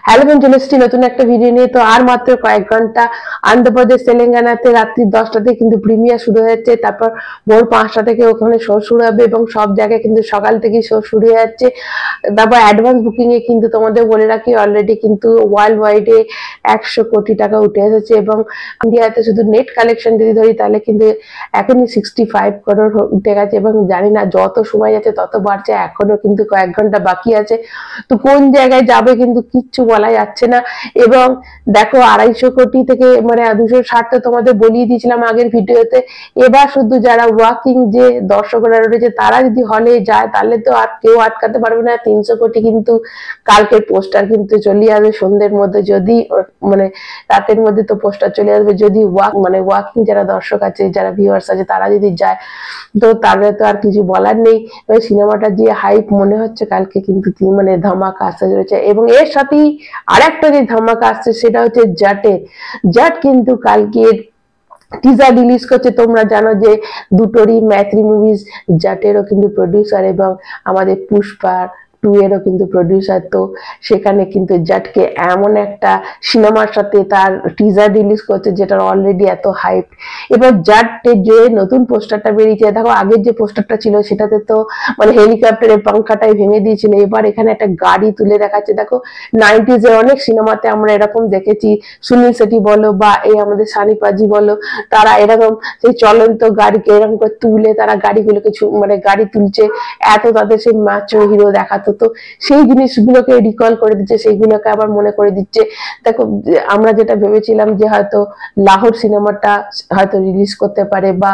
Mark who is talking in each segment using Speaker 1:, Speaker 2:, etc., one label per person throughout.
Speaker 1: Hello বন্ধু, চলে এসেছি নতুন একটা ভিডিও নিয়ে। তো আর মাত্র কয়েক ঘন্টা আন্ধ্রপ্রদেশ তেলেঙ্গানাতে রাত্রি 10টাতে কিন্তু প্রিমিয়ার শুরু হয়েছে। তারপর ভোর 5টা থেকে ওখানে শো শুরু হবে এবং সব জায়গায় কিন্তু সকাল থেকেই শো শুরু হয়ে যাচ্ছে। তারপর অ্যাডভান্স বুকিং এ কিন্তু তোমাদের বলে রাখি, অলরেডি কিন্তু ওয়ার্ল্ড ওয়াইডে 100 কোটি টাকা উঠে এসেছে এবং ইন্ডিয়াতে শুধু নেট কালেকশন যদি ধরি তাহলে কিন্তু এখনই 65 করোড় উঠে গেছে এবং জানি না যত সময় যাচ্ছে তত বাড়ছে, এখনো কিন্তু কয়েক ঘন্টা বাকি আছে। তো কোন জায়গায় যাবে কিন্তু কিচ্ছু বলা যাচ্ছে না। এবং দেখো 250 কোটি থেকে মানে 260 তো তোমাদের বলিয়ে দিয়েছিলাম আগের ভিডিওতে। এবার শুধু যারা ওয়াকিং যে দর্শকরা রয়েছে তারা যদি হলে যায় তাহলে তো আর কেউ আটকাতে পারবে না। 300 কোটি কিন্তু কালকের পোস্টার কিন্তু চলে আসবে সন্ধ্যের মধ্যে, যদি মানে রাতের মধ্যে তো পোস্টার চলে আসবে। যদি ওয়াকিং যারা দর্শক আছে, যারা ভিউয়ার্স আছে তারা যদি যায় তো তাহলে তো আর কিছু বলার নেই। সিনেমাটা যে হাইপ মনে হচ্ছে কালকে কিন্তু মানে ধামাকা আসতে চলেছে। এবং এর সাথেই আরেকটা যে ধামাকা আসছে সেটা হচ্ছে জাট কিন্তু কালকে টিজার রিলিজ করছে। তোমরা জানো যে দুটোরই ম্যাথ্রি মুভিজ জাটেরও কিন্তু প্রডিউসার এবং আমাদের পুষ্পা 2 এরও কিন্তু প্রডিউসার। তো সেখানে কিন্তু জাটকে এমন একটা সিনেমার সাথে তার টিজার রিলিজ করছে যেটার অলরেডি এত হাইপ। এবার জাটের যে নতুন পোস্টারটা বেরিয়েছে, দেখো আগের যে পোস্টারটা ছিল সেটাতে তো মানে হেলিকপ্টারের পাংখাটাই ভেঙে দিয়েছিল, এবার এখানে একটা গাড়ি তুলে দেখাচ্ছে। দেখো 90s এর অনেক সিনেমাতে আমরা এরকম দেখেছি, সুনীল শেট্টি বলো বা এই আমাদের সানি পাজি বলো, তারা এরকম সেই চলন্ত গাড়িকে এরকম করে তুলে তারা গাড়িগুলোকে মানে গাড়ি তুলছে, এত তাদের সেই ম্যাচো হিরো দেখাতো। তো সেই জিনিসগুলোকে রিকল করে দিচ্ছে, সেইগুলোকে আবার মনে করে দিচ্ছে। দেখো আমরা যেটা ভেবেছিলাম যে হয়তো লাহোর সিনেমাটা হয়তো রিলিজ করতে পারে বা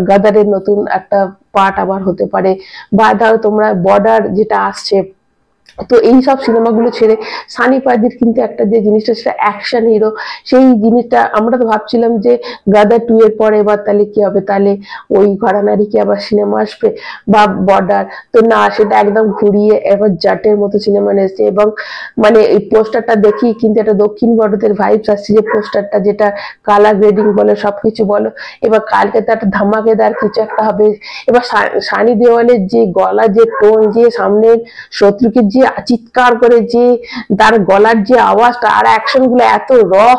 Speaker 1: গাদারের নতুন একটা পার্ট আবার হতে পারে, বা ধরো তোমরা বর্ডার যেটা আসছে। তো এই সব সিনেমাগুলো ছেড়ে সানি পাজির কিন্তু একটা যে জিনিসটা সেটা অ্যাকশন হিরো, সেই জিনিসটা আমরা তো ভাবছিলাম যে গাদার 2 এর পরে এবার তাহলে কি হবে, তাহলে ওই ঘরানারই কি আবার সিনেমা আসবে বা বর্ডার। তো না, সেটা একদম ঘুরিয়ে এবার জাটের মতো সিনেমা এসেছে। এবং মানে এই পোস্টারটা দেখি কিন্তু একটা দক্ষিণ ভারতের ভাইবস আসছে, যে পোস্টারটা যেটা কালার গ্রেডিং বলে সবকিছু বলো। এবার কালকে তো একটা ধামাকেদার কিছু একটা হবে। এবার সানি দেওয়ালের যে গলা, যে টোন, যে সামনের শত্রুকে যে চিৎকার করে যে তার গলার যে আওয়াজটা আর অ্যাকশন গুলো এত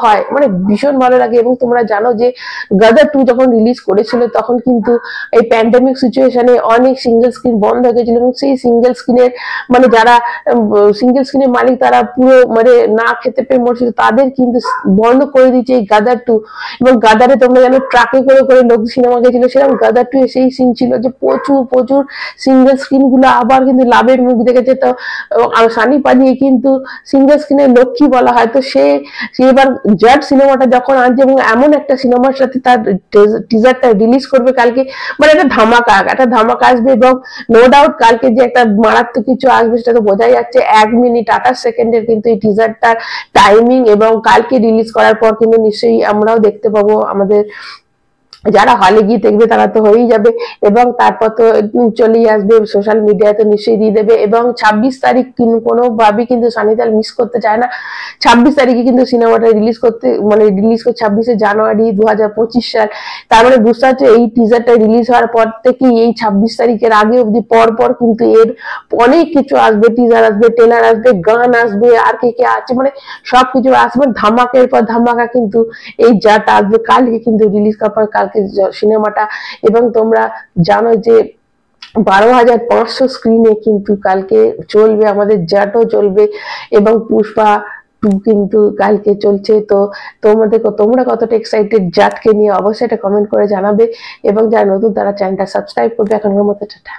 Speaker 1: হয়, মানে ভীষণ ভালো লাগে। এবং তোমরা জানো যে গাদার 2 যখন রিলিজ করেছিল তখন কিন্তু এই প্যান্ডেমিক সিচুয়েশনে অনেক সিঙ্গেল স্ক্রিন বন্ধ হয়ে গেছিল এবং সেই সিঙ্গেল স্ক্রিনের মানে যারা সিঙ্গেল স্ক্রিনের মালিক তারা পুরো মানে না খেতে পেয়ে মরছিল, তাদের কিন্তু বন্ধ করে দিয়েছে এই গাদার 2। এবং গাদারে তোমরা জানো ট্রাকে করে করে লোক সিনেমা গেছিল, সেরকম গাদার 2 সেই সিন ছিল যে প্রচুর সিঙ্গেল স্ক্রিন গুলো আবার কিন্তু লাভের মুখ দেখেছে। তো সানি পাজি কিন্তু সিঙ্গেল স্ক্রিনের লক্ষ্মী বলা হয়। তো সে এবার জাট সিনেমাটা যখন আনছে এবং এমন একটা সিনেমার সাথে তার টিজারটা রিলিজ করবে কালকে, মানে একটা ধামাকা আসবে। এবং নো ডাউট কালকে যে একটা মারাত্মক কিছু আসবে সেটা তো বোঝাই যাচ্ছে। 1 মিনিট 28 সেকেন্ডের কিন্তু এই টিজারটার টাইমিং, এবং কালকে রিলিজ করার পর কিন্তু নিশ্চয়ই আমরাও দেখতে পাবো। আমাদের যারা হলে গিয়ে দেখবে তারা তো হয়েই যাবে এবং তারপর তো চলেই আসবে সোশ্যাল মিডিয়ায়, তো নিশ্চয়ই দিয়ে দেবে। এবং 26 তারিখ কোনোভাবেই কিন্তু সানি দেওয়াল মিস করতে চায় না। 26 তারিখে কিন্তু সিনেমাটা রিলিজ করতে 26শে জানুয়ারি 2025 সাল। তার মানে বুঝতে পারছো এই টিজারটা রিলিজ হওয়ার পর থেকে এই 26 তারিখের আগে অব্দি পর কিন্তু এর অনেক কিছু আসবে, টিজার আসবে, ট্রেলার আসবে, গান আসবে, আর কে আছে মানে সবকিছু আসবে, ধামাকের পর ধামাকা কিন্তু এই জাট আসবে কালকে কিন্তু রিলিজ করার পর কালকে সিনেমাটা। এবং তোমরা জানো যে 12,500 স্ক্রিনে কিন্তু কালকে চলবে, আমাদের জাটও চলবে এবং পুষ্পা 2 কিন্তু কালকে চলছে। তো তোমরা কতটা এক্সাইটেড জাটকে নিয়ে অবশ্যই এটা কমেন্ট করে জানাবে এবং যারা নতুন তারা চ্যানেলটা সাবস্ক্রাইব করবে। এখনকার মতো টাটা।